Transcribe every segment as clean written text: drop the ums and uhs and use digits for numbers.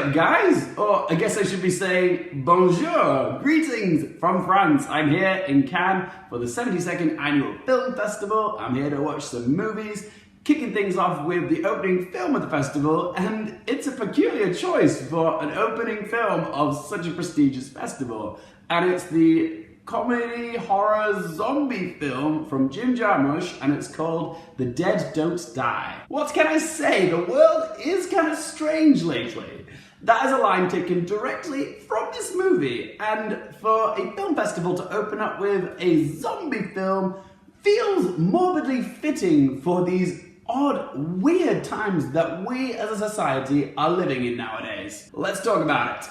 up, guys? Or I guess I should be saying bonjour, greetings from France. I'm here in Cannes for the 72nd Annual Film Festival. I'm here to watch some movies, kicking things off with the opening film of the festival, and it's a peculiar choice for an opening film of such a prestigious festival. And it's the comedy horror zombie film from Jim Jarmulsch, and it's called The Dead Don't Die. What can I say? The world is kind of strange lately. That is a line taken directly from this movie, and for a film festival to open up with a zombie film feels morbidly fitting for these odd, weird times that we as a society are living in nowadays. Let's talk about it.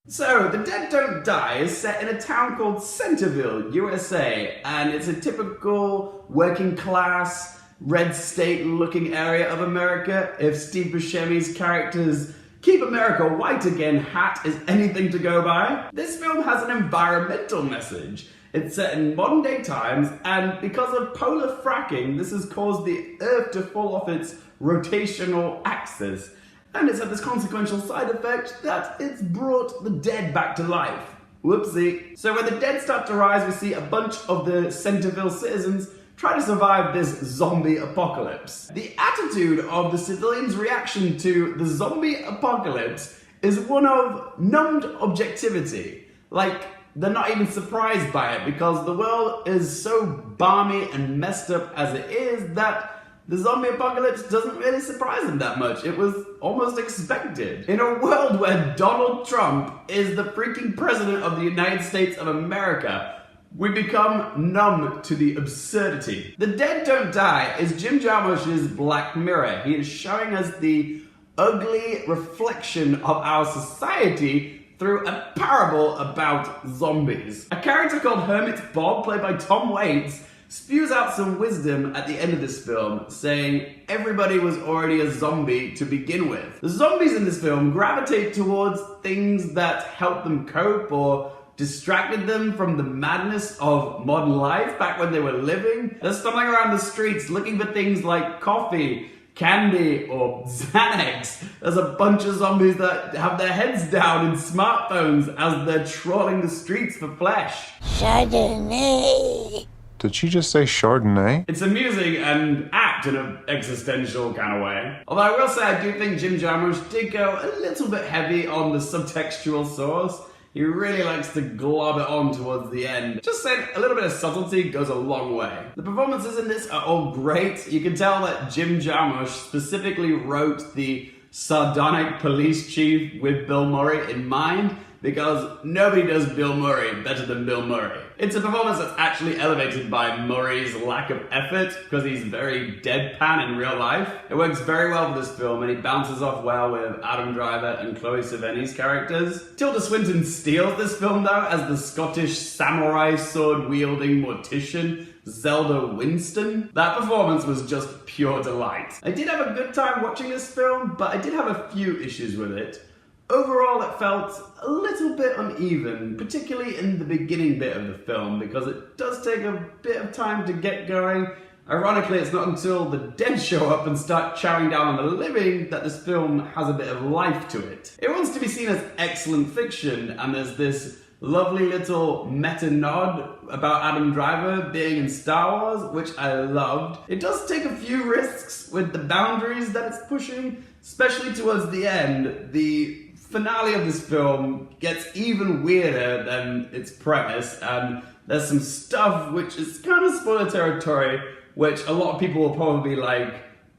So, The Dead Don't Die is set in a town called Centerville, USA, and it's a typical working class, red state looking area of America. If Steve Buscemi's character's "Keep America White Again" hat is anything to go by, this film has an environmental message. It's set in modern day times, and because of polar fracking, this has caused the Earth to fall off its rotational axis. And it's had this consequential side effect that it's brought the dead back to life. Whoopsie. So when the dead start to rise, we see a bunch of the Centerville citizens try to survive this zombie apocalypse. The attitude of the civilians' reaction to the zombie apocalypse is one of numbed objectivity. Like, they're not even surprised by it because the world is so balmy and messed up as it is that the zombie apocalypse doesn't really surprise them that much. It was almost expected. In a world where Donald Trump is the freaking president of the United States of America, we become numb to the absurdity. The Dead Don't Die is Jim Jarmusch's Black Mirror. He is showing us the ugly reflection of our society through a parable about zombies. A character called Hermit Bob, played by Tom Waits, spews out some wisdom at the end of this film, saying everybody was already a zombie to begin with. The zombies in this film gravitate towards things that help them cope or distracted them from the madness of modern life back when they were living. They're stumbling around the streets looking for things like coffee, candy, or Xanax. There's a bunch of zombies that have their heads down in smartphones as they're trawling the streets for flesh. Chardonnay. Did she just say Chardonnay? It's amusing and apt in an existential kind of way. Although I will say I do think Jim Jarmusch did go a little bit heavy on the subtextual source. He really likes to glob it on towards the end. Just saying, a little bit of subtlety goes a long way. The performances in this are all great. You can tell that Jim Jarmusch specifically wrote the sardonic police chief with Bill Murray in mind, because nobody does Bill Murray better than Bill Murray. It's a performance that's actually elevated by Murray's lack of effort, because he's very deadpan in real life. It works very well for this film, and he bounces off well with Adam Driver and Chloe Sevigny's characters. Tilda Swinton steals this film though, as the Scottish samurai sword-wielding mortician, Zelda Winston. That performance was just pure delight. I did have a good time watching this film, but I did have a few issues with it. Overall, it felt a little bit uneven, particularly in the beginning bit of the film, because it does take a bit of time to get going. Ironically, it's not until the dead show up and start chowing down on the living that this film has a bit of life to it. It wants to be seen as excellent fiction, and there's this lovely little meta nod about Adam Driver being in Star Wars, which I loved. It does take a few risks with the boundaries that it's pushing, especially towards the end. The finale of this film gets even weirder than its premise, and there's some stuff which is kind of spoiler territory, which a lot of people will probably be like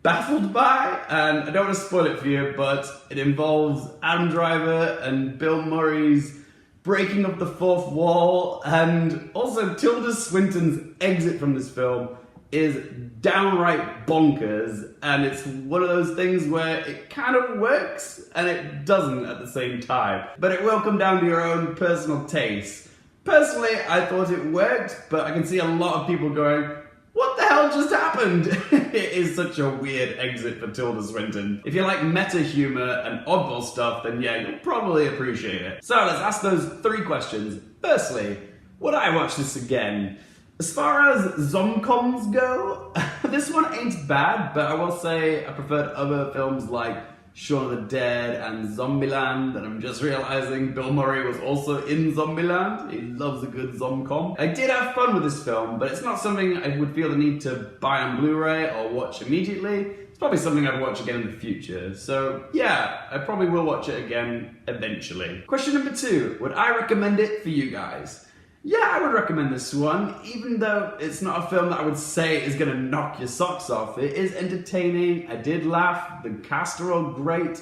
baffled by, and I don't want to spoil it for you, but it involves Adam Driver and Bill Murray's breaking of the fourth wall, and also Tilda Swinton's exit from this film is downright bonkers, and it's one of those things where it kind of works and it doesn't at the same time. But it will come down to your own personal taste. Personally, I thought it worked, but I can see a lot of people going, what the hell just happened? It is such a weird exit for Tilda Swinton. If you like meta humor and oddball stuff, then yeah, you'll probably appreciate it. So let's ask those three questions. Firstly, would I watch this again? As far as zomcoms go, this one ain't bad, but I will say I preferred other films like Shaun of the Dead and Zombieland, and I'm just realizing Bill Murray was also in Zombieland. He loves a good zomcom. I did have fun with this film, but it's not something I would feel the need to buy on Blu-ray or watch immediately. It's probably something I'd watch again in the future. So yeah, I probably will watch it again eventually. Question number 2, would I recommend it for you guys? Yeah, I would recommend this one, even though it's not a film that I would say is gonna knock your socks off. It is entertaining, I did laugh, the cast are all great,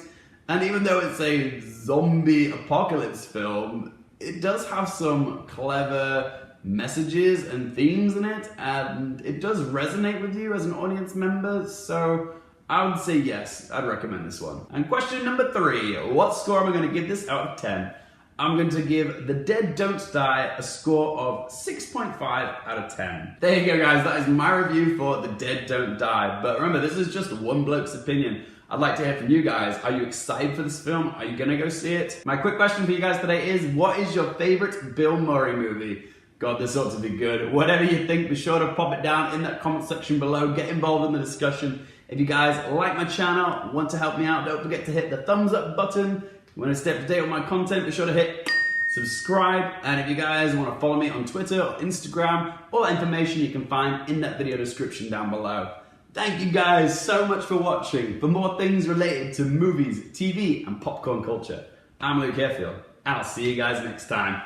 and even though it's a zombie apocalypse film, it does have some clever messages and themes in it, and it does resonate with you as an audience member, so I would say yes, I'd recommend this one. And question number 3, what score am I gonna give this out of 10? I'm going to give The Dead Don't Die a score of 6.5 out of 10. There you go, guys. That is my review for The Dead Don't Die. But remember, this is just one bloke's opinion. I'd like to hear from you guys. Are you excited for this film? Are you going to go see it? My quick question for you guys today is, what is your favorite Bill Murray movie? God, this ought to be good. Whatever you think, be sure to pop it down in that comment section below. Get involved in the discussion. If you guys like my channel, want to help me out, don't forget to hit the thumbs up button. If you want to stay up to date with my content, be sure to hit subscribe. And if you guys want to follow me on Twitter or Instagram, all that information you can find in that video description down below. Thank you guys so much for watching. For more things related to movies, TV, and popcorn culture, I'm Luke Airfield, and I'll see you guys next time.